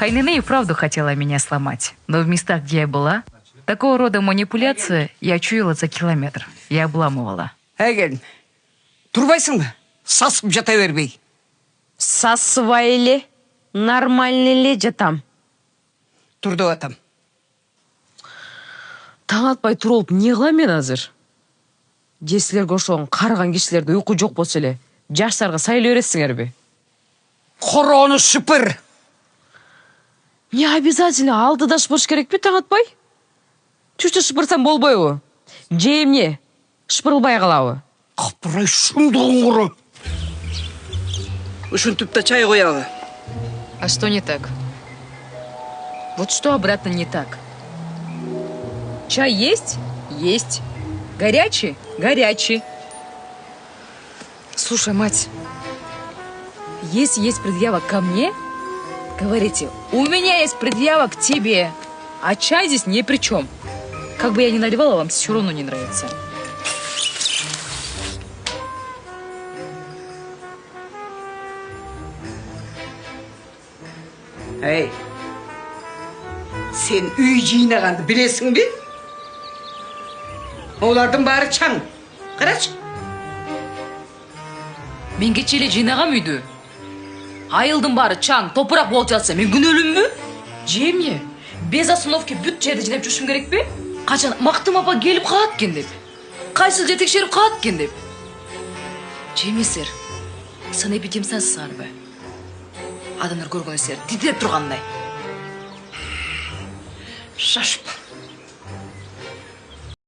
Хайнене и вправду хотела меня сломать. Но в местах, где я была, такого рода манипуляции я чуяла за километр. Я обламывала. Әйген, тұрбайсың ба? Сасып жата бербей. Сасыбай эле, нормальный эле жатам. Тұрды атам. Таң атпай тұрылып не кылам мен азыр? Десілерге ошоң карыган кишилерде уйку жок болсо эле, жаштарга сайлай бересиңерби? Қороны шыпыр. Не обязательно алдыда шыпырыш керекпи, таң атпай? Түштө шыпырсам болбойбу? Же эмне? Шыпырылбай калабы? Қапырай шындығын құры. Үшін түпті чай қояғы. А что не так? Вот что обратно не так? Чай есть? Есть. Горячий? Горячий. Слушай, мать, если есть предъява ко мне, говорите, у меня есть предъява к тебе, а чай здесь ни при чем. Как бы я ни наливала, вам все равно не нравится. Эй, сен үй жинағанды білесің бе? Олардың бары чаң. Қарашы. Мен кечеле жинагам үйдү. Айылдын бары чаң, топурак болуп жатса, мен күнөөлүмбү? Жемне, без остановки бүт жерди жинап жүрүшүм керекпи? Качан Мактым апа келип калат экен деп. Кайсыл жер текшерип калат экен деп. Жемесер, санэпидемсансызарбы? Адамдар көргөн эсер титиреп тургандай. Шашпа.